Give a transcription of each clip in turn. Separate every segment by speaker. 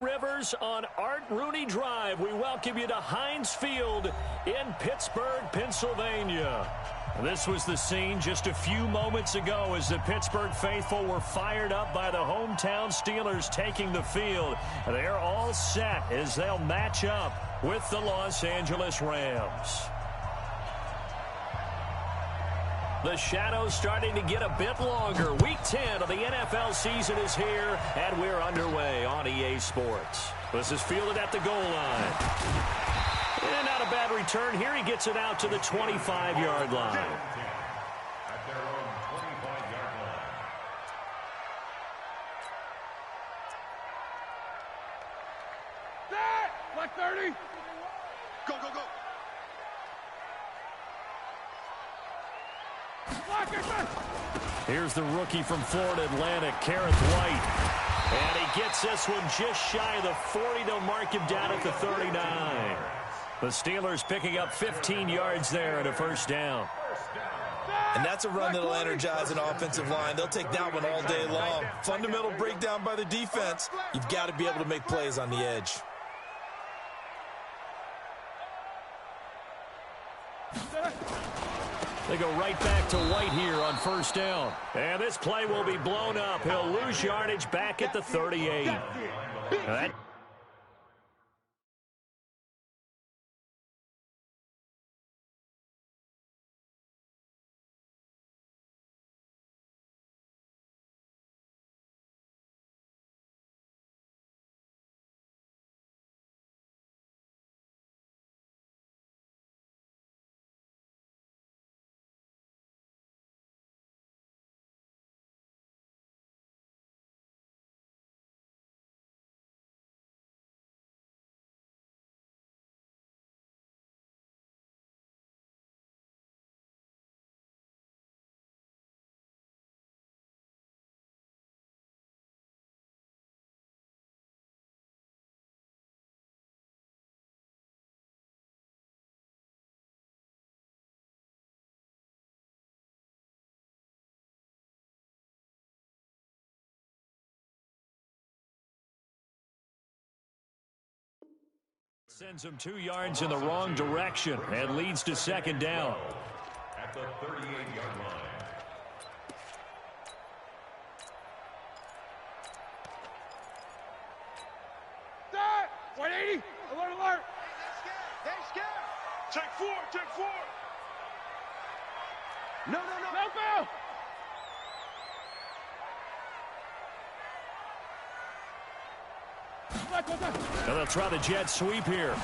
Speaker 1: Rivers on Art Rooney Drive. We welcome you to Heinz Field in Pittsburgh, Pennsylvania. This was the scene just a few moments ago as the Pittsburgh faithful were fired up by the hometown Steelers taking the field. They're all set as they'll match up with the Los Angeles Rams. The shadow's starting to get a bit longer. Week 10 of the NFL season is here, and we're underway on EA Sports. This is fielded at the goal line. And not a bad return. Here he gets it out to the 25-yard line.
Speaker 2: At their own 25-yard line.
Speaker 3: Set! Black 30! Go, go, go!
Speaker 1: Here's the rookie from Florida Atlantic, Kareth White. And he gets this one just shy of the 40 to mark him down at the 39. The Steelers picking up 15 yards there and a first down.
Speaker 4: And that's a run that'll energize an offensive line. They'll take that one all day long. Fundamental breakdown by the defense. You've got to be able to make plays on the edge.
Speaker 1: They go right back to White here on first down. And this play will be blown up. He'll lose yardage back at the 38. That sends him 2 yards in the wrong direction and leads to second down.
Speaker 2: At the 38-yard line.
Speaker 3: Set! 180! Alert, alert! They scared! Check four! Check four! No, no, no! No, Bill!
Speaker 1: And they'll try the jet sweep here.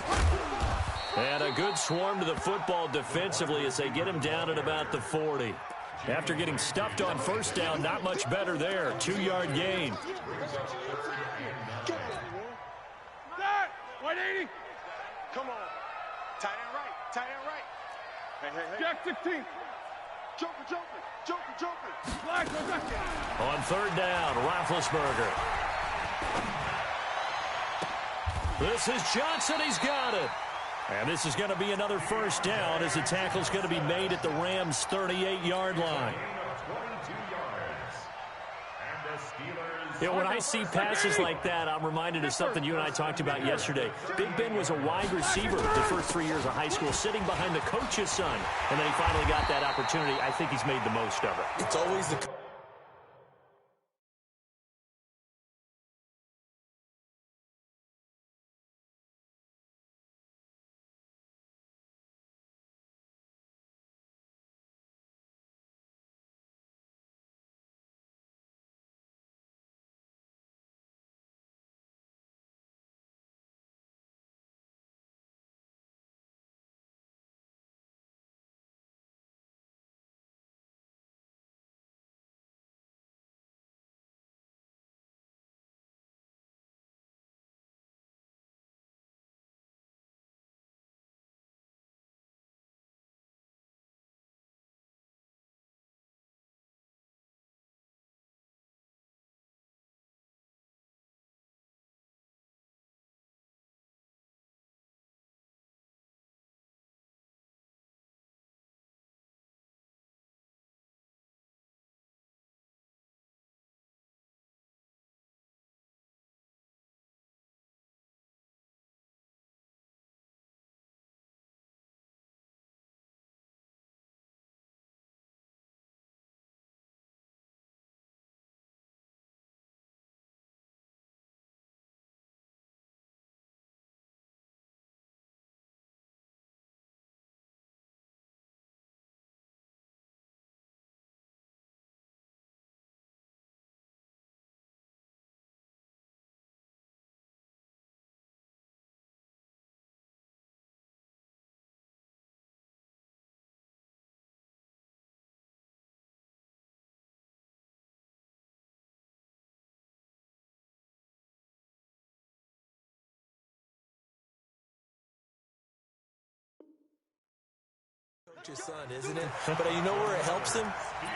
Speaker 1: And a good swarm to the football defensively as they get him down at about the 40. After getting stuffed on first down, not much better there. 2-yard gain.
Speaker 3: Set! 180! Come on. Tight end right. Tight end right. Hey, hey, hey. Jack 16. Joker, Joker. Joker, Joker. Black,
Speaker 1: on third down, Roethlisberger. This is Johnson. He's got it. And this is going to be another first down as the tackle's going to be made at the Rams' 38-yard line. When I see passes like that, I'm reminded of something you and I talked about yesterday. Big Ben was a wide receiver the first 3 years of high school, sitting behind the coach's son. And then he finally got that opportunity. I think he's made the most of it.
Speaker 4: It's always the coach's son, isn't it? But you know where it helps him?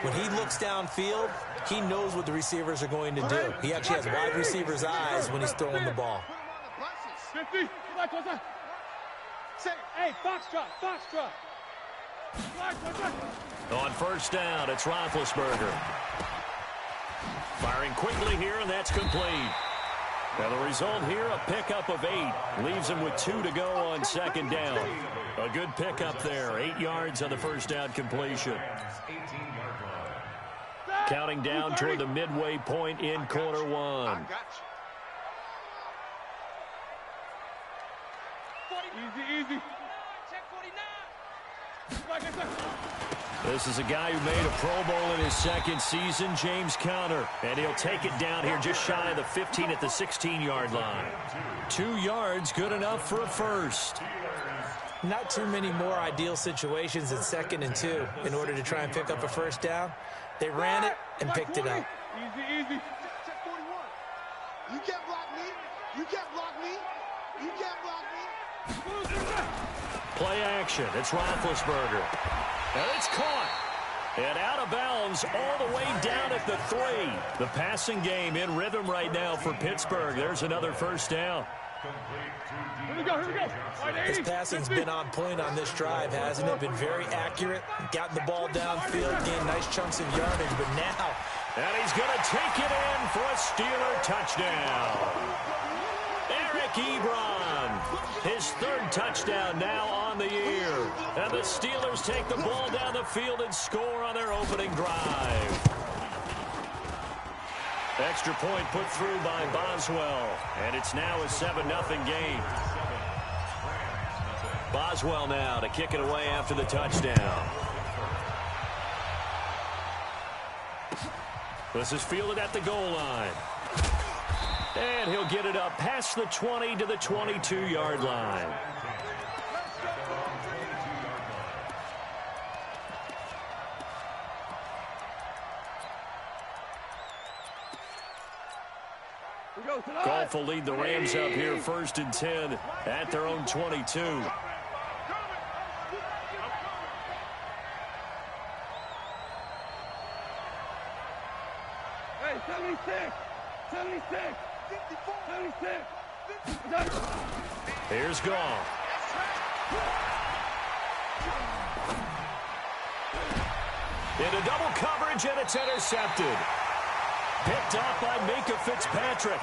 Speaker 4: When he looks downfield, he knows what the receivers are going to do. He actually has wide receivers' eyes when he's throwing the ball.
Speaker 3: 50. Hey, foxtrot.
Speaker 1: On first down, it's Roethlisberger. Firing quickly here, and that's complete. And the result here, a pickup of 8. Leaves him with 2 to go on second down. A good pickup there. 8 yards on the first down completion. Counting down toward the midway point in quarter one.
Speaker 3: Easy.
Speaker 1: This is a guy who made a Pro Bowl in his second season, James Conner. And he'll take it down here just shy of the 15 at the 16-yard line. 2 yards, good enough for a first.
Speaker 4: Not too many more ideal situations in 2nd and 2 in order to try and pick up a first down. They ran it and picked it up.
Speaker 3: Easy. Check 41. You can't block me. You can't block me.
Speaker 1: Play action. It's Roethlisberger. And it's caught. And out of bounds all the way down at the 3. The passing game in rhythm right now for Pittsburgh. There's another first down.
Speaker 3: Here we go.
Speaker 4: His passing's been on point on this drive, hasn't it? Been very accurate. Gotten the ball downfield, gained nice chunks of yardage, but now...
Speaker 1: And he's going to take it in for a Steeler touchdown. Eric Ebron, his 3rd touchdown now on the year. And the Steelers take the ball down the field and score on their opening drive. Extra point put through by Boswell. And it's now a 7-0 game. Boswell now to kick it away after the touchdown. This is fielded at the goal line. And he'll get it up past the 20 to the 22-yard line. Goff will lead the Rams up here 1st and 10 at their own 22.
Speaker 3: Hey, 76. 76.
Speaker 1: Here's Goff. Into double coverage, and it's intercepted. Picked off by Minkah Fitzpatrick.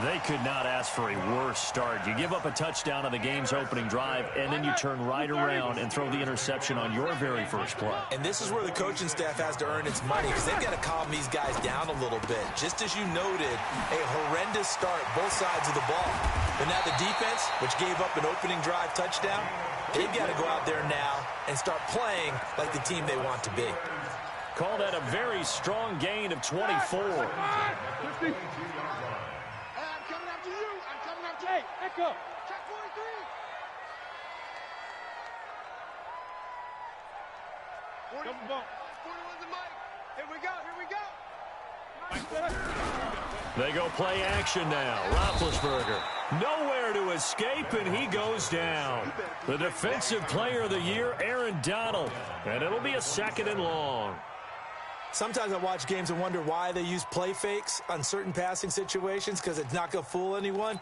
Speaker 1: They could not ask for a worse start. You give up a touchdown on the game's opening drive, and then you turn right around and throw the interception on your very first play.
Speaker 4: And this is where the coaching staff has to earn its money, because they've got to calm these guys down a little bit. Just as you noted, a horrendous start, both sides of the ball. But now the defense, which gave up an opening drive touchdown, they've got to go out there now and start playing like the team they want to be.
Speaker 1: Call that a very strong gain of 24.
Speaker 3: Hey, Echo. Check 43. Double bump. 41's the mic. Here we go.
Speaker 1: They go play action now. Roethlisberger nowhere to escape, and he goes down. The defensive player of the year, Aaron Donald. And it'll be a 2nd and long.
Speaker 4: Sometimes I watch games and wonder why they use play fakes on certain passing situations, because it's not going to fool anyone.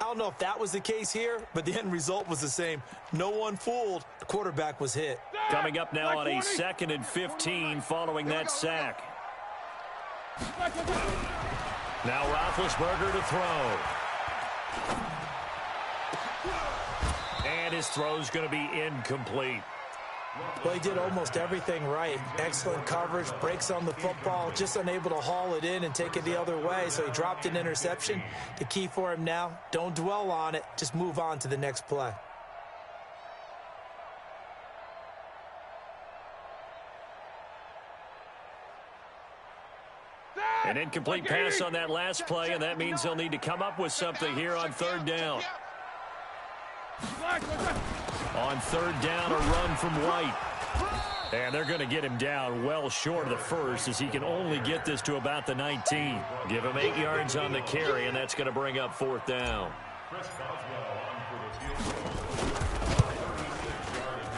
Speaker 4: I don't know if that was the case here, but the end result was the same. No one fooled. The quarterback was hit.
Speaker 1: Coming up now on a 2nd and 15 following that sack. Now Roethlisberger to throw. And his throw's going to be incomplete.
Speaker 4: Well, he did almost everything right. Excellent coverage, breaks on the football, just unable to haul it in and take it the other way, so he dropped an interception. The key for him now, don't dwell on it, just move on to the next play.
Speaker 1: An incomplete pass on that last play, and that means they'll need to come up with something here on 3rd down. On 3rd down, a run from White. And they're going to get him down well short of the first, as he can only get this to about the 19. Give him 8 yards on the carry, and that's going to bring up 4th down.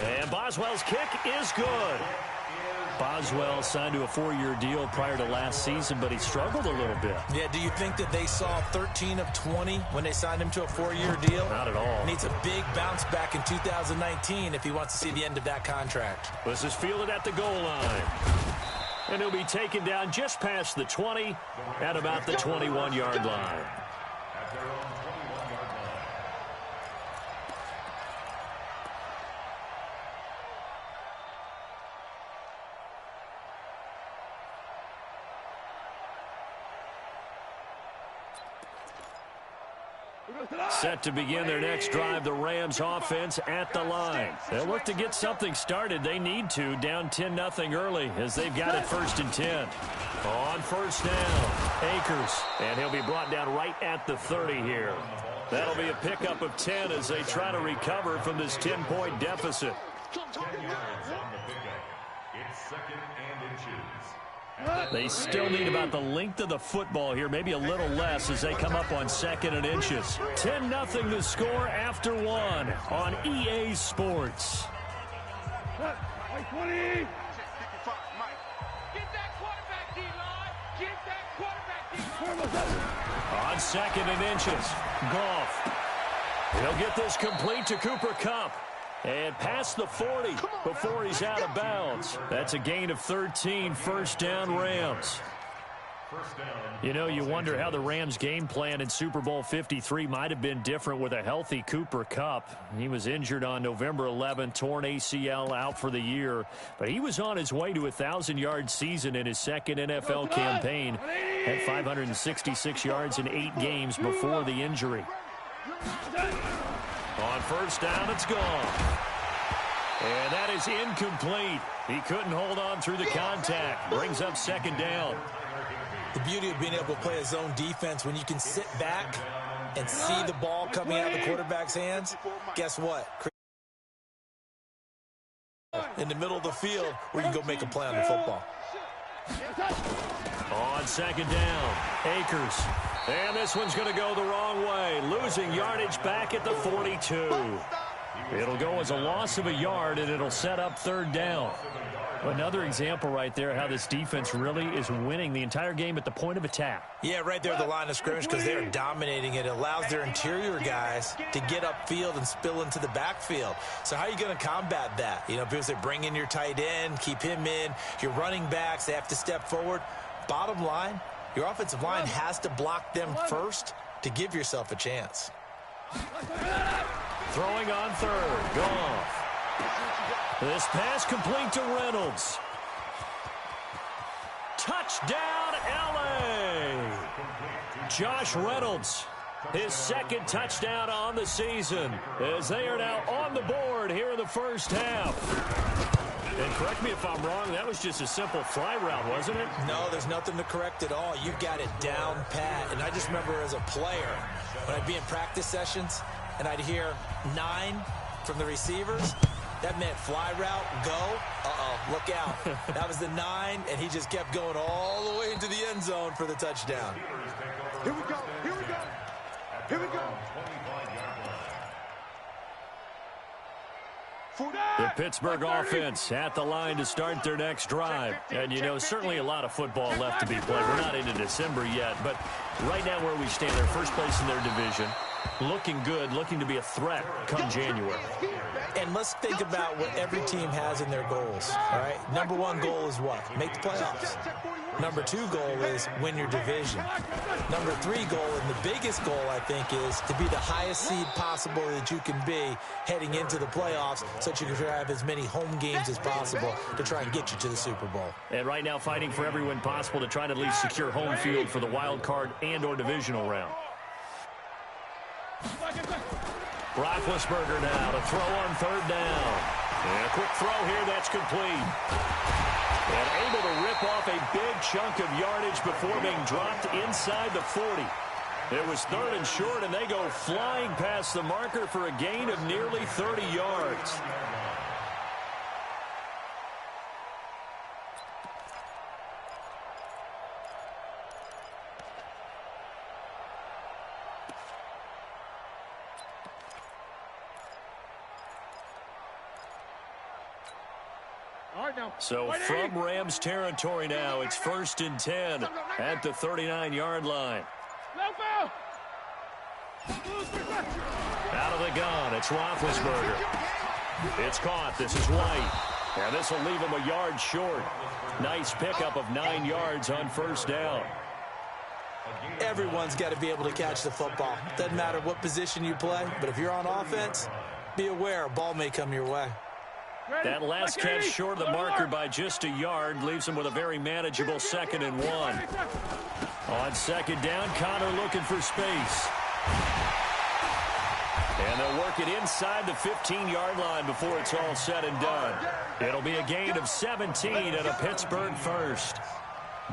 Speaker 1: And Boswell's kick is good. Boswell signed to a 4-year deal prior to last season, but he struggled a little bit.
Speaker 4: Yeah, do you think that they saw 13 of 20 when they signed him to a 4-year deal?
Speaker 1: Not at all.
Speaker 4: Needs a big bounce back in 2019 if he wants to see the end of that contract.
Speaker 1: This is fielded at the goal line. And he'll be taken down just past the 20 at about the 21-yard line.
Speaker 2: At their own 21-yard line.
Speaker 1: Set to begin their next drive, the Rams offense at the line. They'll look to get something started. They need to, down 10-0 early as they've got it 1st and 10. On first down, Akers, and he'll be brought down right at the 30 here. That'll be a pickup of 10 as they try to recover from this 10-point deficit.
Speaker 2: 10 yards on the pickup. It's 2nd and inches.
Speaker 1: They still need about the length of the football here, maybe a little less as they come up on 2nd and inches. 10-0 the score after 1 on EA Sports.
Speaker 3: Hey, 20.
Speaker 1: On 2nd and inches, Goff. He'll get this complete to Cooper Kupp. And past the 40 before he's out of bounds. That's a gain of 13, 1st down Rams. You know, you wonder how the Rams' game plan in Super Bowl 53 might have been different with a healthy Cooper Kupp. He was injured on November 11, torn ACL, out for the year. But he was on his way to a 1,000-yard season in his 2nd NFL campaign. Had 566 yards in 8 games before the injury. On first down, it's gone. And that is incomplete. He couldn't hold on through the contact. Brings up 2nd down.
Speaker 4: The beauty of being able to play a zone defense, when you can sit back and see the ball coming out of the quarterback's hands, guess what? In the middle of the field, where you can go make a play on the football.
Speaker 1: On 2nd down, Akers. And this one's going to go the wrong way. Losing yardage back at the 42. It'll go as a loss of a yard, and it'll set up 3rd down. Another example right there how this defense really is winning the entire game at the point of attack.
Speaker 4: Yeah, right there at the line of scrimmage because they're dominating it. It allows their interior guys to get upfield and spill into the backfield. So how are you going to combat that? You know, because they bring in your tight end, keep him in. Your running backs, they have to step forward. Bottom line, your offensive line has to block them first to give yourself a chance.
Speaker 1: Throwing on 3rd, Goff. This pass complete to Reynolds. Touchdown, L.A. Josh Reynolds, his 2nd touchdown on the season, as they are now on the board here in the first half. And correct me if I'm wrong, that was just a simple fly route, wasn't it?
Speaker 4: No, there's nothing to correct at all. You've got it down pat. And I just remember as a player, when I'd be in practice sessions, and I'd hear 9 from the receivers, that meant fly route, go. Uh-oh, look out. That was the 9, and he just kept going all the way into the end zone for the touchdown.
Speaker 3: Here we go. Here we go. Here we go.
Speaker 1: The Pittsburgh offense at the line to start their next drive. And, you know, certainly a lot of football left to be played. We're not into December yet, but right now where we stand, they're first place in their division. Looking good, looking to be a threat come January.
Speaker 4: And let's think about what every team has in their goals, all right? Number 1 goal is what? Make the playoffs. Number 2 goal is win your division. Number 3 goal, and the biggest goal, I think, is to be the highest seed possible that you can be heading into the playoffs so that you can have as many home games as possible to try and get you to the Super Bowl.
Speaker 1: And right now fighting for every win possible to try to at least secure home field for the wild card and or divisional round. Roethlisberger now to throw on 3rd down. And a quick throw here, that's complete. And able to rip off a big chunk of yardage before being dropped inside the 40. It was 3rd and short, and they go flying past the marker for a gain of nearly 30 yards. So from Rams territory now, it's 1st and 10 at the 39-yard line. Out of the gun, it's Roethlisberger. It's caught. This is White. And this will leave him a yard short. Nice pickup of 9 yards on 1st down.
Speaker 4: Everyone's got to be able to catch the football. Doesn't matter what position you play, but if you're on offense, be aware a ball may come your way.
Speaker 1: That last catch short of the marker by just a yard leaves him with a very manageable 2nd and 1. On 2nd down, Connor looking for space. And they'll work it inside the 15-yard line before it's all said and done. It'll be a gain of 17 and a Pittsburgh first.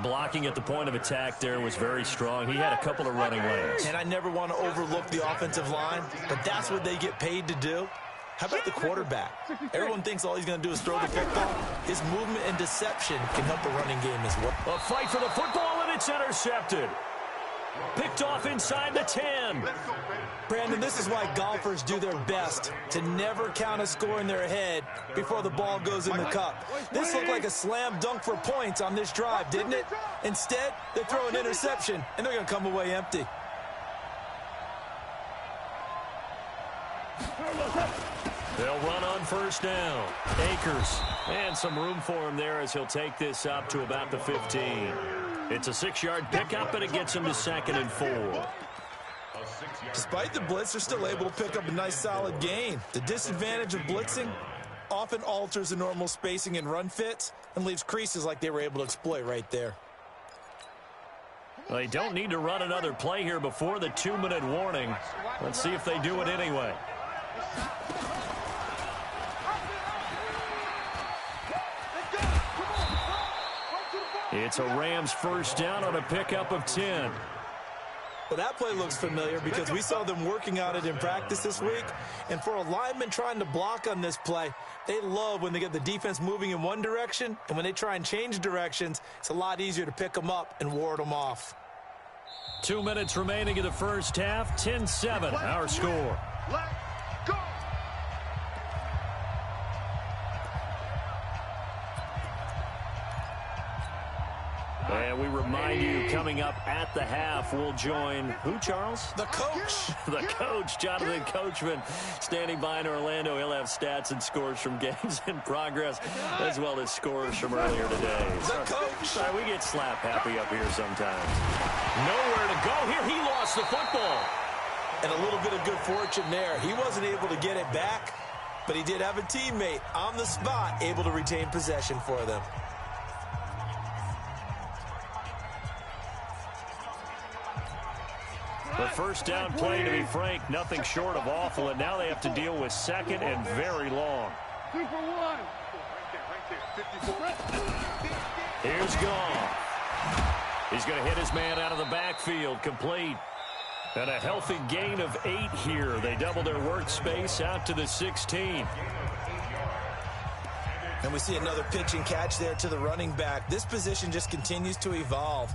Speaker 1: Blocking at the point of attack there was very strong. He had a couple of running lanes.
Speaker 4: And I never want to overlook the offensive line, but that's what they get paid to do. How about the quarterback? Everyone thinks all he's going to do is throw the football. His movement and deception can help the running game as well.
Speaker 1: A fight for the football, and it's intercepted. Picked off inside the 10.
Speaker 4: Brandon, this is why golfers do their best to never count a score in their head before the ball goes in the cup. This looked like a slam dunk for points on this drive, didn't it? Instead, they throw an interception, and they're going to come away empty.
Speaker 1: They'll run on 1st down. Akers, and some room for him there as he'll take this up to about the 15. It's a 6-yard pickup, and it gets him to 2nd and 4.
Speaker 4: Despite the blitz, they're still able to pick up a nice solid gain. The disadvantage of blitzing often alters the normal spacing and run fits and leaves creases like they were able to exploit right there.
Speaker 1: They don't need to run another play here before the 2-minute warning. Let's see if they do it anyway. It's a Rams 1st down on a pickup of 10.
Speaker 4: Well, that play looks familiar because we saw them working on it in practice this week. And for a lineman trying to block on this play, they love when they get the defense moving in one direction. And when they try and change directions, it's a lot easier to pick them up and ward them off.
Speaker 1: 2 minutes remaining in the first half. 10-7, our score.
Speaker 3: Let's go!
Speaker 1: And we remind you, coming up at the half, we'll join who, Charles?
Speaker 4: The coach.
Speaker 1: The coach, Jonathan Coachman, standing by in Orlando. He'll have stats and scores from games in progress, as well as scores from earlier today.
Speaker 4: The coach.
Speaker 1: Sorry, we get slap happy up here sometimes. Nowhere to go here. He lost the football.
Speaker 4: And a little bit of good fortune there. He wasn't able to get it back, but he did have a teammate on the spot able to retain possession for them.
Speaker 1: The 1st down play, to be frank, nothing short of awful, and now they have to deal with 2nd and very long.
Speaker 3: 2 for 1.
Speaker 1: Here's Goff. He's going to hit his man out of the backfield, complete. And a healthy gain of 8 here. They double their workspace out to the 16.
Speaker 4: And we see another pitch and catch there to the running back. This position just continues to evolve.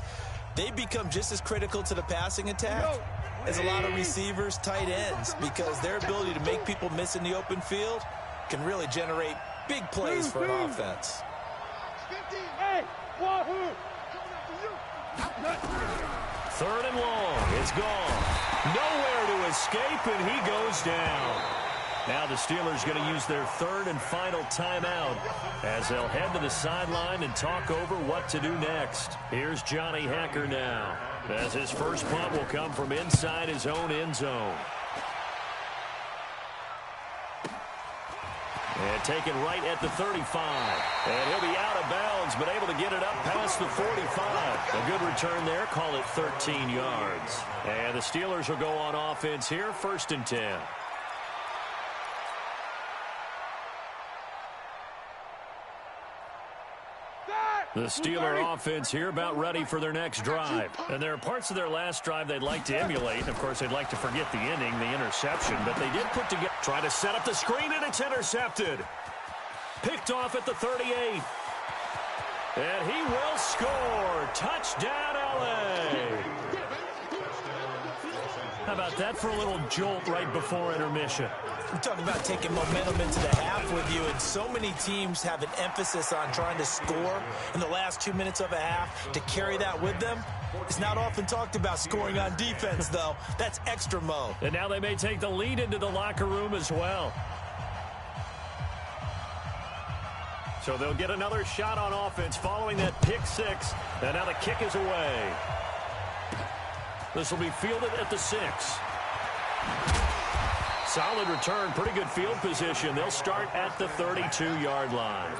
Speaker 4: They become just as critical to the passing attack as a lot of receivers, tight ends, because their ability to make people miss in the open field can really generate big plays for an offense.
Speaker 1: 3rd and long. It's gone. Nowhere to escape, and he goes down. Now the Steelers going to use their 3rd and final timeout as they'll head to the sideline and talk over what to do next. Here's Johnny Hekker now, as his first punt will come from inside his own end zone. And taken right at the 35. And he'll be out of bounds, but able to get it up past the 45. A good return there. Call it 13 yards. And the Steelers will go on offense here, 1st and 10. The Steeler offense here about ready for their next drive. And there are parts of their last drive they'd like to emulate. And, of course, they'd like to forget the ending, the interception. But they did put together, try to set up the screen, and it's intercepted. Picked off at the 38. And he will score. Touchdown, L.A. How about that for a little jolt right before intermission?
Speaker 4: I'm talking about taking momentum into the half with you, and so many teams have an emphasis on trying to score in the last 2 minutes of a half to carry that with them. It's not often talked about scoring on defense, though. That's extra mode.
Speaker 1: And now they may take the lead into the locker room as well. So they'll get another shot on offense following that pick six. And now the kick is away. This will be fielded at the 6. Solid return, pretty good field position. They'll start at the 32-yard line.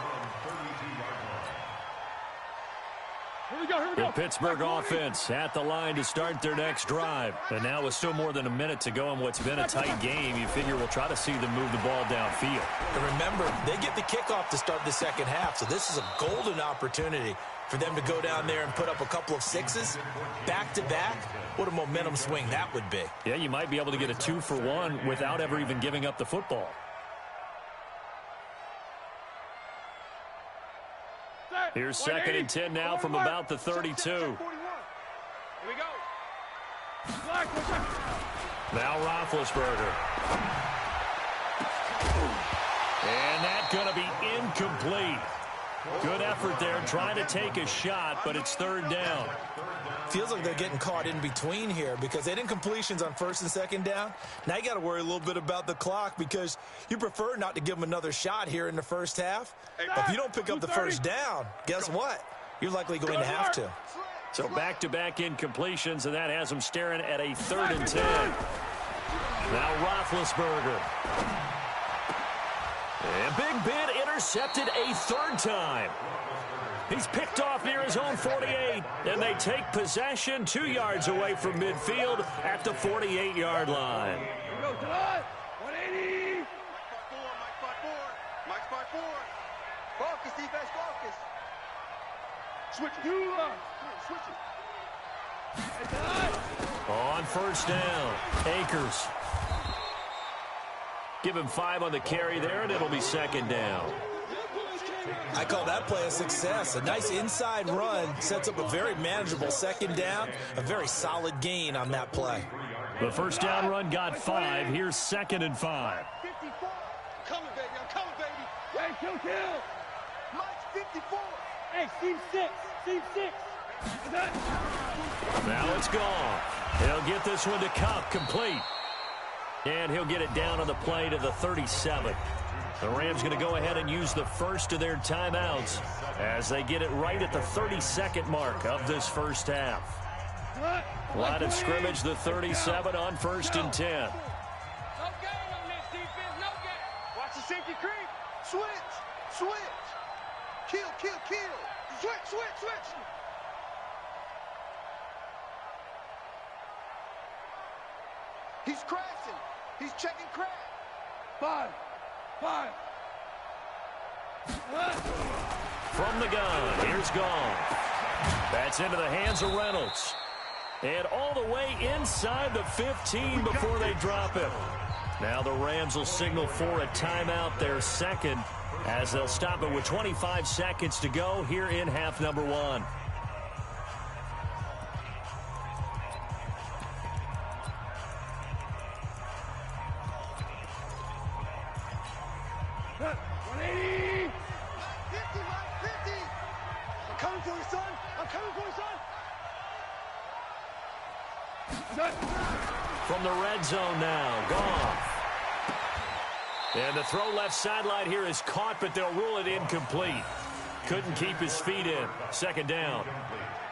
Speaker 1: The Pittsburgh offense at the line to start their next drive. And now with still more than a minute to go in what's been a tight game, you figure we'll try to see them move the ball downfield.
Speaker 4: And remember, they get the kickoff to start the second half, so this is a golden opportunity for them to go down there and put up a couple of sixes back-to-back. What a momentum swing that would be.
Speaker 1: Yeah, you might be able to get a 2-for-1 without ever even giving up the football. Here's 2nd and 10 now from about the 32. Here
Speaker 3: we go.
Speaker 1: Now Roethlisberger. And that's going to be incomplete. Good effort there trying to take a shot, but it's 3rd down.
Speaker 4: Feels like they're getting caught in between here because they didn't incompletions on 1st and 2nd down. Now you got to worry a little bit about the clock because you prefer not to give them another shot here in the first half. But if you don't pick up the 1st down, guess what? You're likely going to have to.
Speaker 1: So back-to-back incompletions, and that has them staring at a 3rd and 10. Now Roethlisberger. And Big Ben intercepted a 3rd time. He's picked off near his own 48, and they take possession 2 yards away from midfield at the 48-yard line.
Speaker 3: Here we go, Todd. 180. Mike's by 4. Focus, defense, focus. Switch it. Switch it.
Speaker 1: On 1st down, Akers. Give him 5 on the carry there, and it'll be 2nd down.
Speaker 4: I call that play a success. A nice inside run sets up a very manageable 2nd down. A very solid gain on that play.
Speaker 1: The 1st down run got 5. Here's 2nd and 5.
Speaker 3: 54. Coming, baby. I'm coming, baby. Hey, kill. Mike's 54. Hey, Steve 6.
Speaker 1: Now it's gone. He'll get this one to Kupp, complete. And he'll get it down on the play to the 37. The Rams going to go ahead and use the first of their timeouts as they get it right at the 32nd mark of this first half. Line of scrimmage, the 37 on 1st and 10.
Speaker 3: No game on this defense, no game. Watch the safety creep. Switch. Kill. Switch. He's crashing. He's checking crash. 5.
Speaker 1: From the gun, here's Goff. That's into the hands of Reynolds. And all the way inside the 15 before they drop him. Now the Rams will signal for a timeout, their 2nd, as they'll stop it with 25 seconds to go here in half number 1. From the red zone now, Goff. And the throw left sideline here is caught, but they'll rule it incomplete. Couldn't keep his feet in. 2nd down.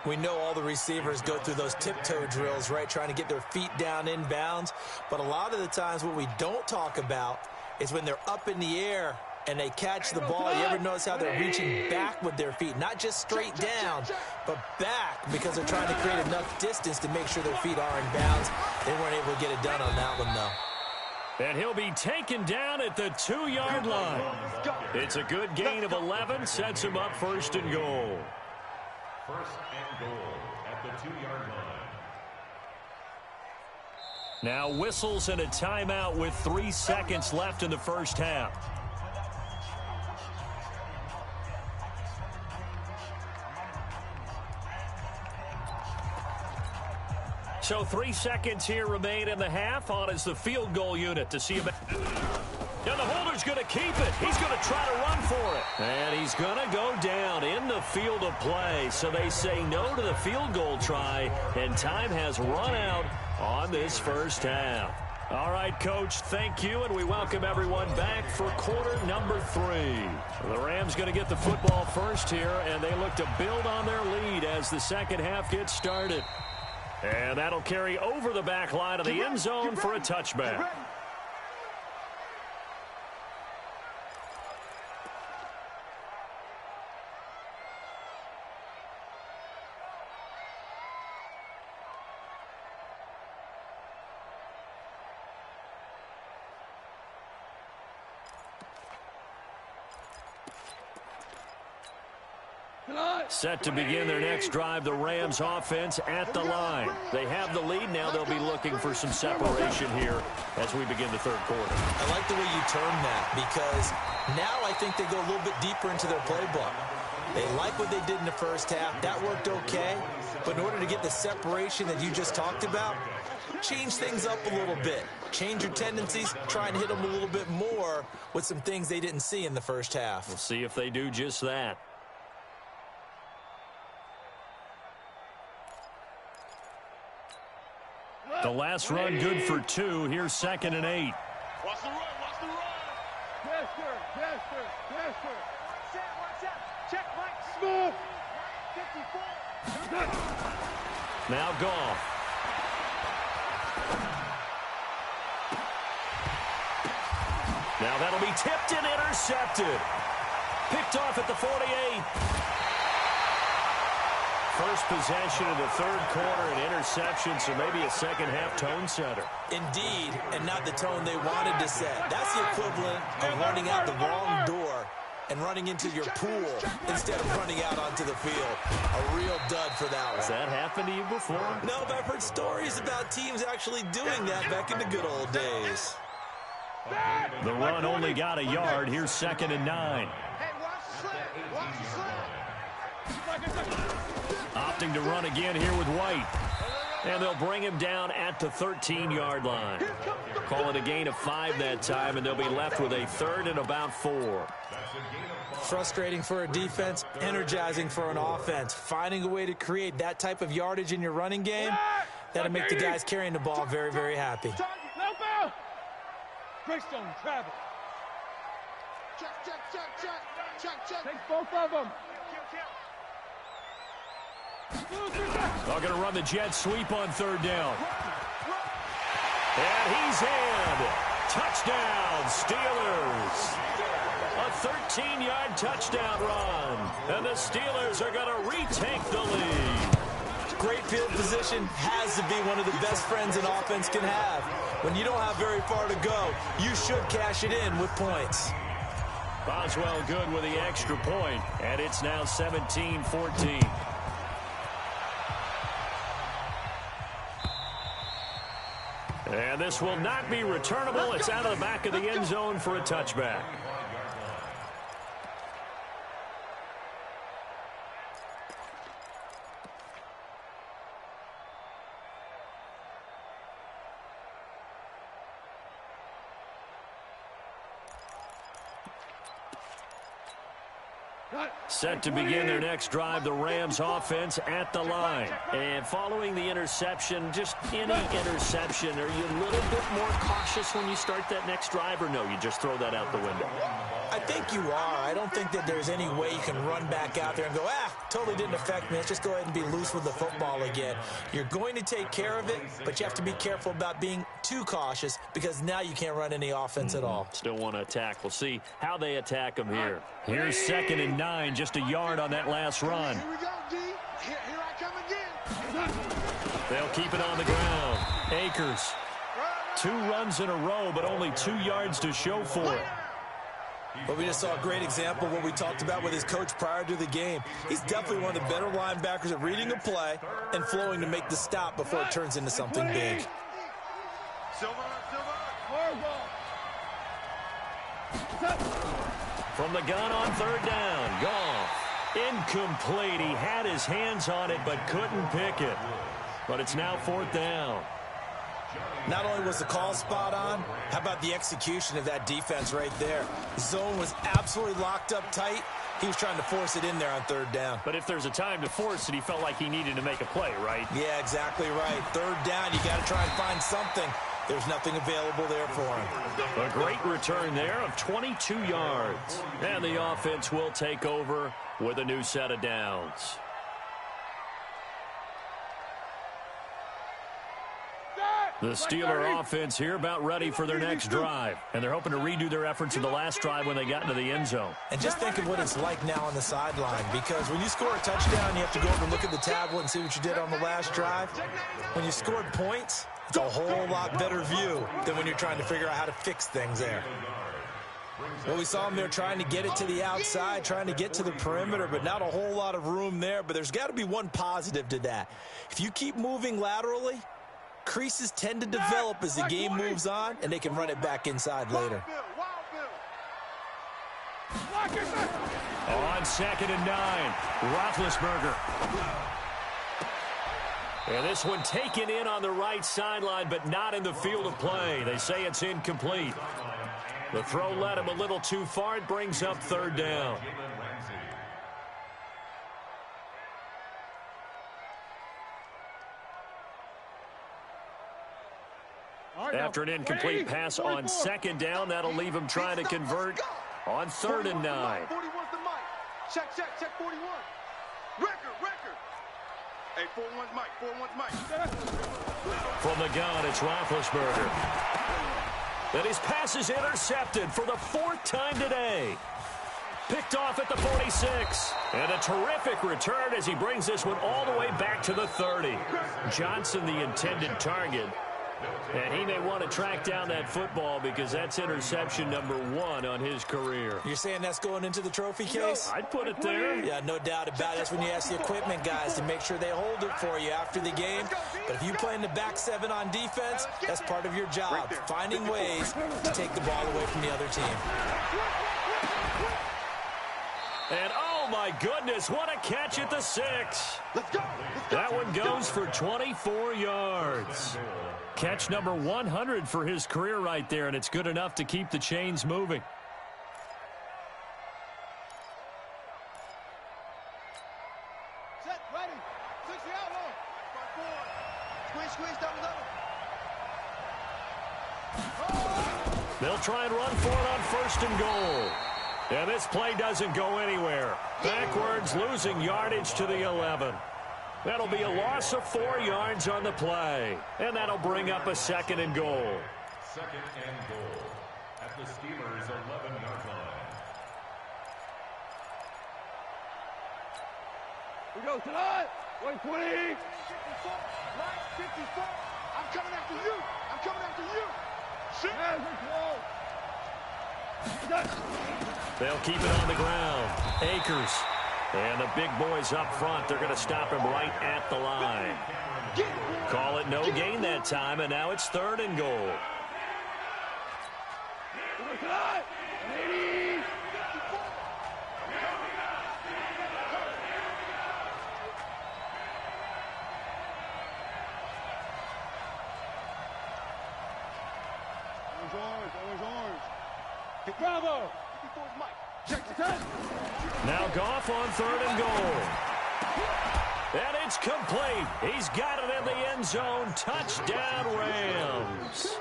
Speaker 4: We know all the receivers go through those tiptoe drills, right, trying to get their feet down in bounds. But a lot of the times what we don't talk about is when they're up in the air and they catch the ball. You ever notice how they're reaching back with their feet? Not just straight down, but back, because they're trying to create enough distance to make sure their feet are in bounds. They weren't able to get it done on that one, though.
Speaker 1: And he'll be taken down at the 2-yard line. It's a good gain of 11, sets him up 1st and goal.
Speaker 2: 1st and goal at the 2-yard line.
Speaker 1: Now whistles and a timeout with 3 seconds left in the first half. So 3 seconds here remain in the half. On is the field goal unit to see about. who's going to keep it. He's going to try to run for it. And he's going to go down in the field of play. So they say no to the field goal try, and time has run out on this first half. All right, Coach, thank you, and we welcome everyone back for quarter number 3. The Rams going to get the football first here, and they look to build on their lead as the second half gets started. And that'll carry over the back line of the end zone for a touchback. Set to begin their next drive, the Rams offense at the line. They have the lead. Now they'll be looking for some separation here as we begin the third quarter.
Speaker 4: I like the way you term that, because now I think they go a little bit deeper into their playbook. They like what they did in the first half. That worked okay. But in order to get the separation that you just talked about, change things up a little bit. Change your tendencies. Try and hit them a little bit more with some things they didn't see in the first half.
Speaker 1: We'll see if they do just that. The last run good for 2. Here's 2nd and 8.
Speaker 3: Watch the run, watch the run. Yes, sir, yes, sir, yes, sir. Watch out. Check, Mike. Smooth. 54.
Speaker 1: Now Goff. Now that'll be tipped and intercepted. Picked off at the 48. First possession of the third quarter, an interception, so maybe a second-half tone setter.
Speaker 4: Indeed, and not the tone they wanted to set. That's the equivalent of running out the wrong door and running into your pool instead of running out onto the field. A real dud for that one.
Speaker 1: Has that happened to you before?
Speaker 4: No, but I've heard stories about teams actually doing that back in the good old days.
Speaker 1: The run only got a yard. Here's 2nd and 9.
Speaker 3: Hey, watch the slip. Watch the slip.
Speaker 1: Opting to run again here with White. And they'll bring him down at the 13-yard line. Call it a gain of 5 that time, and they'll be left with a 3rd and about 4.
Speaker 4: Frustrating for a defense, energizing for an offense. Finding a way to create that type of yardage in your running game, that'll make the guys carrying the ball very, very happy.
Speaker 3: Greystone, travel. Check. Take both of them.
Speaker 1: They're going to run the jet sweep on 3rd down. And he's in. Touchdown, Steelers. A 13-yard touchdown run. And the Steelers are going to retake the lead.
Speaker 4: Great field position has to be one of the best friends an offense can have. When you don't have very far to go, you should cash it in with points.
Speaker 1: Boswell good with the extra point, and it's now 17-14. And this will not be returnable. It's out of the back of the end zone for a touchback. Set to begin their next drive, the Rams offense at the line. And following the interception, just any interception, are you a little bit more cautious when you start that next drive, or no, you just throw that out the window?
Speaker 4: I think you are. I don't think that there's any way you can run back out there and go, totally didn't affect me. Let's just go ahead and be loose with the football again. You're going to take care of it, but you have to be careful about being too cautious, because now you can't run any offense at all.
Speaker 1: Still want to attack. We'll see how they attack them here. Here's 2nd and 9, just a yard on that last run.
Speaker 3: Here we go, D. Here I come again.
Speaker 1: They'll keep it on the ground. Akers, 2 runs in a row, but only 2 yards to show for it.
Speaker 4: But we just saw a great example of what we talked about with his coach prior to the game. He's definitely one of the better linebackers at reading a play and flowing to make the stop before it turns into something big.
Speaker 1: From the gun on 3rd down, Goff. Incomplete. He had his hands on it but couldn't pick it. But it's now 4th down.
Speaker 4: Not only was the call spot on, how about the execution of that defense right there? The zone was absolutely locked up tight. He was trying to force it in there on third down.
Speaker 1: But if there's a time to force it, he felt like he needed to make a play, right?
Speaker 4: Yeah, exactly right. Third down, you got to try and find something. There's nothing available there for him.
Speaker 1: A great return there of 22 yards. And the offense will take over with a new set of downs. The Steeler offense here about ready for their next drive. And they're hoping to redo their efforts in the last drive when they got into the end zone.
Speaker 4: And just think of what it's like now on the sideline. Because when you score a touchdown, you have to go over and look at the tablet and see what you did on the last drive. When you scored points, it's a whole lot better view than when you're trying to figure out how to fix things there. Well, we saw him there trying to get it to the outside, trying to get to the perimeter, but not a whole lot of room there. But there's got to be one positive to that. If you keep moving laterally, creases tend to develop as the game moves on, and they can run it back inside later.
Speaker 1: On 2nd and 9, Roethlisberger. And this one taken in on the right sideline, but not in the field of play. They say it's incomplete. The throw led him a little too far. It brings up third down. After an incomplete pass on 2nd down, that'll leave him trying to convert on 3rd and 9.
Speaker 3: 41's the mic. Check 41. Record. Hey, 41's Mike. 41's Mike.
Speaker 1: From the gun, it's Roethlisberger. And his pass is intercepted for the 4th time today. Picked off at the 46. And a terrific return as he brings this one all the way back to the 30. Johnson, the intended target. And he may want to track down that football because that's interception number 1 on his career.
Speaker 4: You're saying that's going into the trophy case?
Speaker 1: I'd put it there.
Speaker 4: Yeah, no doubt about it. That's when you ask the equipment guys to make sure they hold it for you after the game. But if you play in the back 7 on defense, that's part of your job, finding ways to take the ball away from the other team.
Speaker 1: And oh my goodness, what a catch at the 6. That one goes for 24 yards. Catch number 100 for his career right there, and it's good enough to keep the chains moving.
Speaker 3: Set, ready. 60 out low. Squeeze down the middle.
Speaker 1: They'll try and run for it on 1st and goal. And this play doesn't go anywhere. Backwards, losing yardage to the 11. That'll be a loss of 4 yards on the play. And that'll bring up a 2nd and goal.
Speaker 2: 2nd and goal at the Steelers' 11-yard line.
Speaker 3: We go tonight. 120. 54. Right, 54. I'm coming after you. Shit.
Speaker 1: They'll keep it on the ground. Akers. And the big boys up front, they're going to stop him right at the line. Call it no gain that time, and now it's 3rd and goal.
Speaker 3: Orange. Bravo.
Speaker 1: Now Goff on 3rd and goal. And it's complete. He's got it in the end zone. Touchdown, Rams.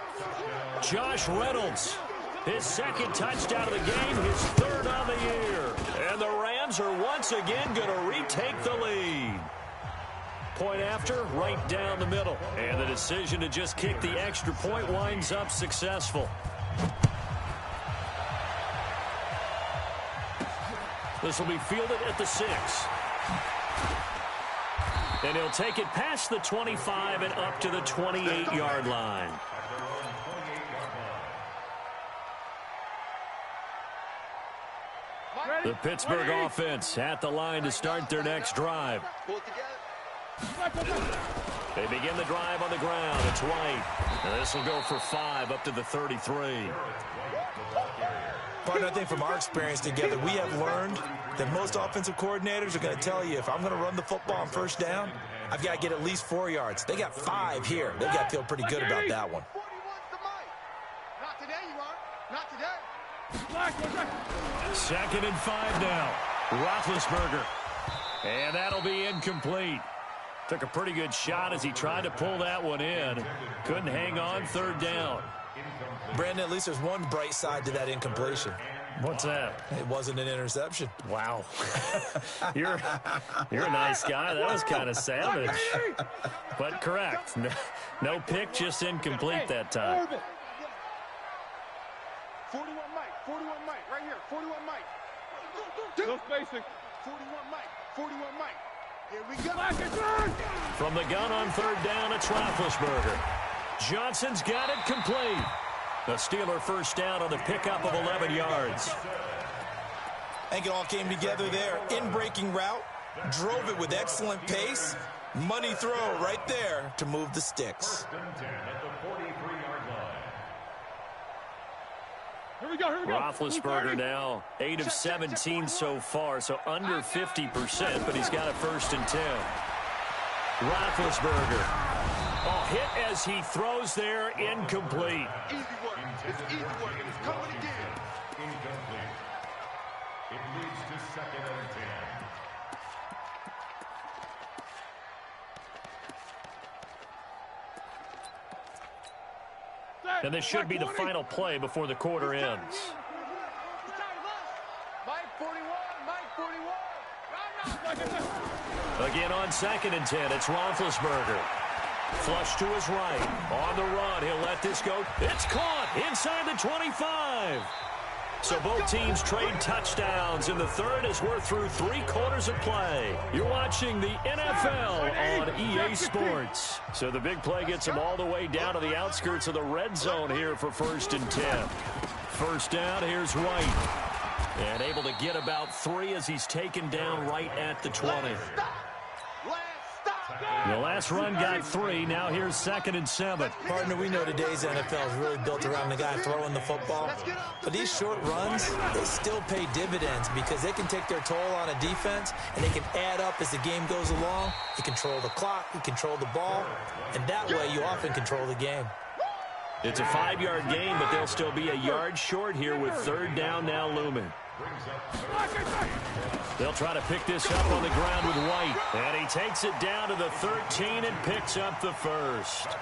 Speaker 1: Josh Reynolds, his 2nd touchdown of the game, his 3rd of the year. And the Rams are once again going to retake the lead. Point after, right down the middle. And the decision to just kick the extra point winds up successful. This will be fielded at the 6. And he'll take it past the 25 and up to the 28-yard line. The Pittsburgh offense at the line to start their next drive. They begin the drive on the ground. It's White. And this will go for 5 up to the 33.
Speaker 4: Partner, I think from our experience together, we have learned that most offensive coordinators are going to tell you, if I'm going to run the football on first down, I've got to get at least 4 yards. They got 5 here. They've got to feel pretty good about that one.
Speaker 3: Not today, you are. Not today.
Speaker 1: 2nd and 5 now. Roethlisberger. And that'll be incomplete. Took a pretty good shot as he tried to pull that one in. Couldn't hang on 3rd down.
Speaker 4: Brandon, at least there's one bright side to that incompletion.
Speaker 1: What's that?
Speaker 4: It wasn't an interception.
Speaker 1: Wow. You're a nice guy. That was kind of savage. But correct. No pick, just incomplete that time.
Speaker 3: 41 Mike. 41 Mike. Right here. 41 Mike. No spacing. 41 Mike. 41 Mike. Here we go.
Speaker 1: From the gun on 3rd down, it's Roethlisberger. Johnson's got it complete. The Steeler first down on the pickup of 11 yards.
Speaker 4: I think it all came together there. In-breaking route, drove it with excellent pace. Money throw right there to move the sticks.
Speaker 3: Here we go.
Speaker 1: Roethlisberger now 8 of 17 so far, so under 50%, but he's got a 1st and 10. Roethlisberger. Oh, hit as he throws there, incomplete.
Speaker 3: Easy work. It's easy work, and it's coming again.
Speaker 2: Incomplete. It leads to 2nd and 10.
Speaker 1: And this should be the final play before the quarter ends.
Speaker 3: Mike 41, Mike 41.
Speaker 1: Again on 2nd and 10, it's Roethlisberger. Flush to his right. On the run, he'll let this go. It's caught inside the 25. So both teams trade touchdowns in the 3rd as we're through 3 quarters of play. You're watching the NFL on EA Sports. So the big play gets them all the way down to the outskirts of the red zone here for 1st and 10. First down, here's White. And able to get about 3 as he's taken down right at the 20. The last run got 3. Now here's 2nd and 7.
Speaker 4: Partner, we know today's NFL is really built around the guy throwing the football. But these short runs, they still pay dividends because they can take their toll on a defense, and they can add up as the game goes along. You control the clock, you control the ball, and that way you often control the game.
Speaker 1: It's a 5-yard gain, but they'll still be a yard short here with 3rd down now looming. They'll try to pick this up on the ground with White. And he takes it down to the 13 and picks up the 1st.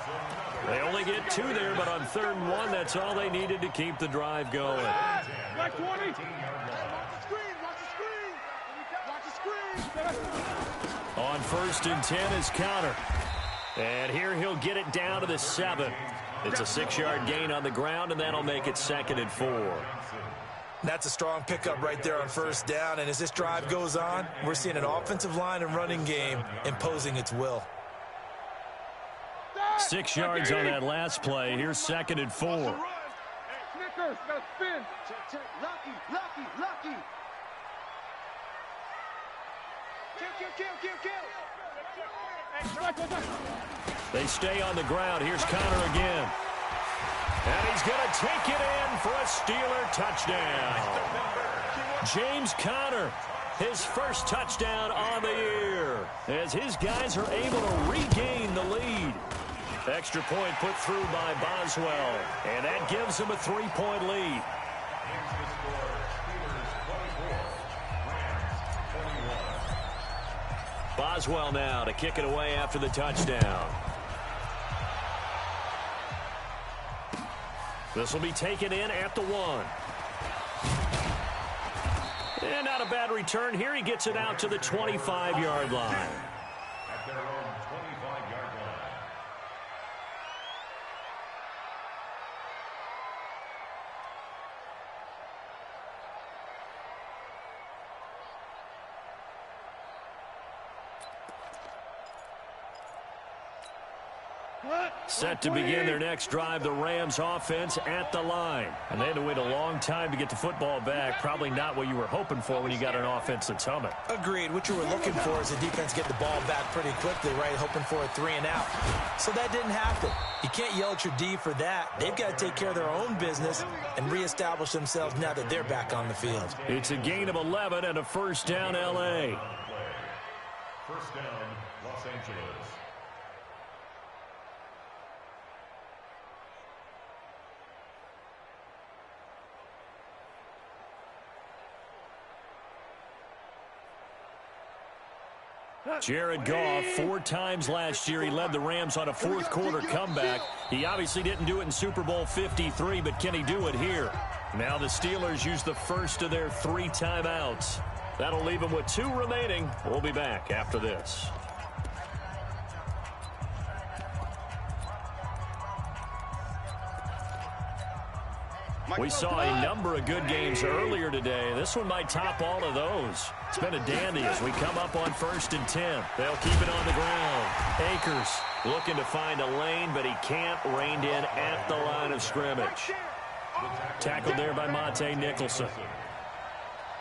Speaker 1: They only get 2 there, but on 3rd and 1, that's all they needed to keep the drive going.
Speaker 3: Watch the screen.
Speaker 1: On 1st and 10 is Conner. And here he'll get it down to the 7. It's a 6-yard gain on the ground, and that'll make it 2nd and 4.
Speaker 4: That's a strong pickup right there on 1st down, and as this drive goes on, we're seeing an offensive line and running game imposing its will.
Speaker 1: 6 yards on that last play. Here's 2nd and 4.
Speaker 3: Snickers, got to spin. Check. Lucky. Kill.
Speaker 1: They stay on the ground. Here's Conner again. And he's going to take it in for a Steeler touchdown. James Conner, his first touchdown on the year, as his guys are able to regain the lead. Extra point put through by Boswell, and that gives him a 3-point lead. Boswell now to kick it away after the touchdown. This will be taken in at the 1. And not a bad return here. He gets it out to the 25-yard line.
Speaker 2: At their own 25-yard line.
Speaker 1: Set to begin their next drive, the Rams offense at the line. And they had to wait a long time to get the football back. Probably not what you were hoping for when you got an offense that's humming.
Speaker 4: Agreed. What you were looking for is the defense get the ball back pretty quickly, right? Hoping for a 3 and out. So that didn't happen. You can't yell at your D for that. They've got to take care of their own business and reestablish themselves now that they're back on the field.
Speaker 1: It's a gain of 11 and a first down, L.A.
Speaker 2: First down, Los Angeles.
Speaker 1: Jared Goff, 4 times last year, he led the Rams on a fourth-quarter comeback. He obviously didn't do it in Super Bowl 53, but can he do it here? Now the Steelers use the first of their 3 timeouts. That'll leave them with 2 remaining. We'll be back after this. We saw a number of good games earlier today. This one might top all of those. It's been a dandy as we come up on 1st and 10. They'll keep it on the ground. Akers looking to find a lane, but he can't. Reined in at the line of scrimmage. Tackled there by Monte Nicholson.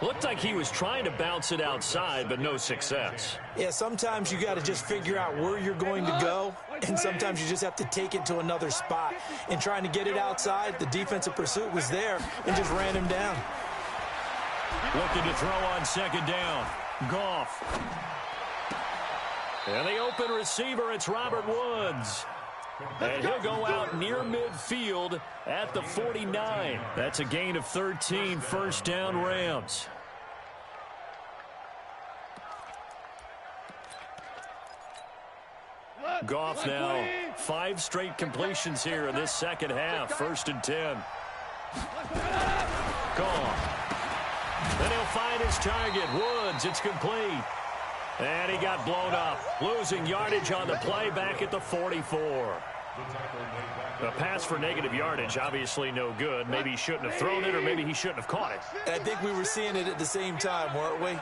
Speaker 1: Looked like he was trying to bounce it outside, but no success.
Speaker 4: Yeah, sometimes you got to just figure out where you're going to go, and sometimes you just have to take it to another spot. And trying to get it outside, the defensive pursuit was there and just ran him down.
Speaker 1: Looking to throw on 2nd down. Goff. And the open receiver, it's Robert Woods. And he'll go out near midfield at the 49. That's a gain of 13, first down Rams. Goff now 5 straight completions here in this second half. 1st and 10. Goff. Then he'll find his target. Woods, it's complete. And he got blown up. Losing yardage on the play back at the 44. A pass for negative yardage, obviously no good. Maybe he shouldn't have thrown it, or maybe he shouldn't have caught it.
Speaker 4: I think we were seeing it at the same time, weren't we?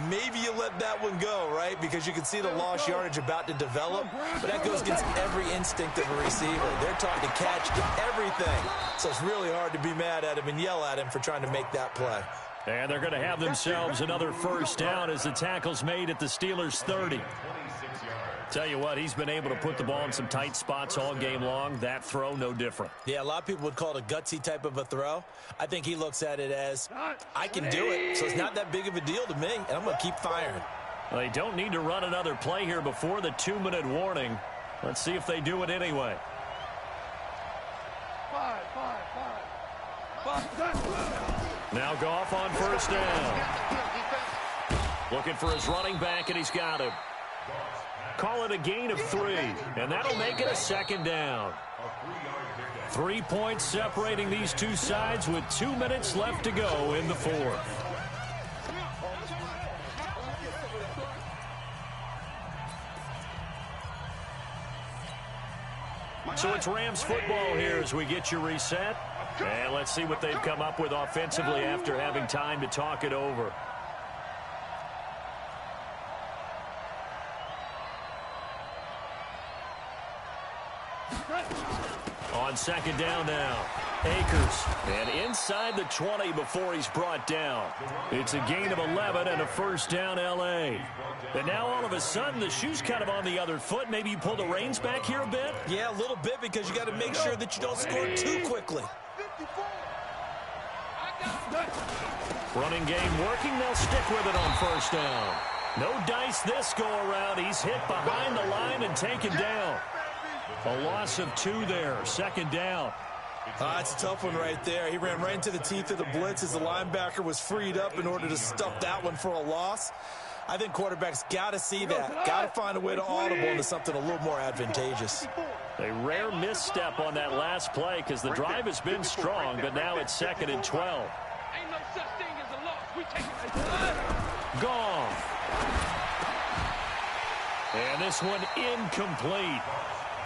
Speaker 4: Maybe you let that one go, right? Because you can see the lost yardage about to develop. But that goes against every instinct of a receiver. They're taught to catch everything. So it's really hard to be mad at him and yell at him for trying to make that play.
Speaker 1: And they're going to have themselves another first down as the tackle's made at the Steelers' 30. Tell you what, he's been able to put the ball in some tight spots all game long. That throw, no different.
Speaker 4: Yeah, a lot of people would call it a gutsy type of a throw. I think he looks at it as, I can do it, so it's not that big of a deal to me, and I'm going to keep firing.
Speaker 1: They don't need to run another play here before the 2-minute warning. Let's see if they do it anyway. Now Goff on first down. Looking for his running back, and he's got him. Call it a gain of 3, and that'll make it a 2nd down. 3 points separating these two sides with 2 minutes left to go in the 4th. So it's Rams football here as we get you reset. And let's see what they've come up with offensively after having time to talk it over. On 2nd down now. Akers. And inside the 20 before he's brought down. It's a gain of 11 and a first down L.A. And now all of a sudden the shoe's kind of on the other foot. Maybe you pull the reins back here a bit?
Speaker 4: Yeah, a little bit, because you got to make sure that you don't score too quickly.
Speaker 1: Running game working. They'll stick with it on first down. No dice this go around. He's hit behind the line and taken down. A loss of 2 there. 2nd down.
Speaker 4: It's a tough one right there. He ran right into the teeth of the blitz as the linebacker was freed up in order to stuff that one for a loss. I think quarterbacks got to see that. Got to find a way to audible into something a little more advantageous.
Speaker 1: A rare misstep on that last play because the drive has been strong, but now it's 2nd and 12.
Speaker 3: Ain't no such thing as a loss. We take it.
Speaker 1: Gone. And this one incomplete.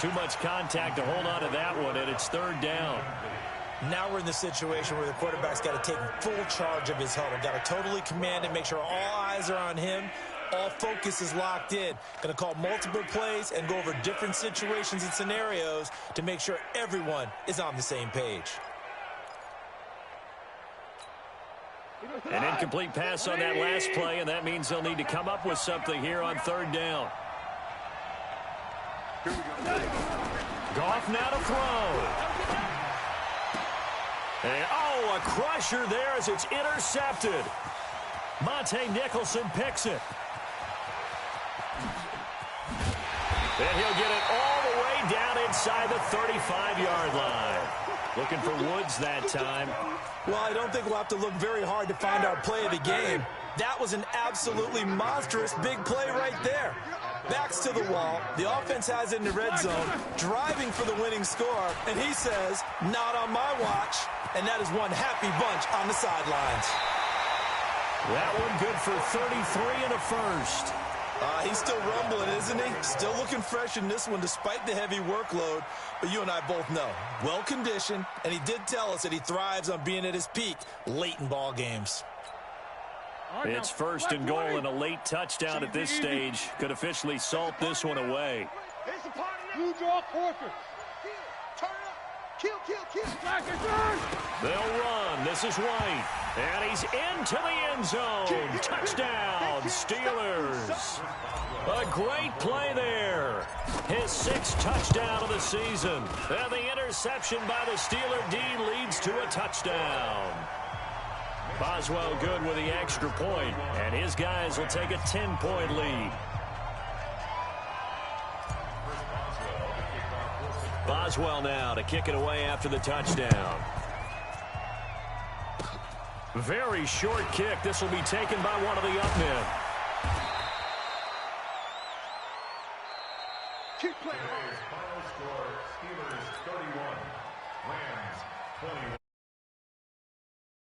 Speaker 1: Too much contact to hold on to that one, and it's 3rd down.
Speaker 4: Now we're in the situation where the quarterback's got to take full charge of his huddle. Got to totally command it, make sure all eyes are on him, All focus is locked in. Going to call multiple plays and go over different situations and scenarios to make sure everyone is on the same page.
Speaker 1: An incomplete pass on that last play, and that means they'll need to come up with something here on third down. Goff now to throw. And, oh, a crusher there as it's intercepted. Monte Nicholson picks it. And he'll get it all the way down inside the 35-yard line. Looking for Woods that time.
Speaker 4: Well, I don't think we'll have to look very hard to find our play of the game. That was an absolutely monstrous big play right there. Backs to the wall. The offense has it in the red zone, driving for the winning score. And he says, not on my watch. And that is one happy bunch on the sidelines.
Speaker 1: That one good for 33 and a first.
Speaker 4: He's still rumbling, isn't he? Still looking fresh in this one despite the heavy workload. But you and I both know, well-conditioned, and he did tell us that he thrives on being at his peak late in ball games.
Speaker 1: It's first and goal and a late touchdown at this stage. Could officially salt this one away.
Speaker 3: Blue draw quarter. Turn up. Kill.
Speaker 1: They'll run. This is White. And he's into the end zone. Touchdown, Steelers. A great play there. His 6th touchdown of the season. And the interception by the Steeler D leads to a touchdown. Boswell good with the extra point, and his guys will take a 10-point lead. Boswell now to kick it away after the touchdown. Very short kick. This will be taken by one of the up men.
Speaker 2: Keep playing. Final score, Steelers 31, Rams 21.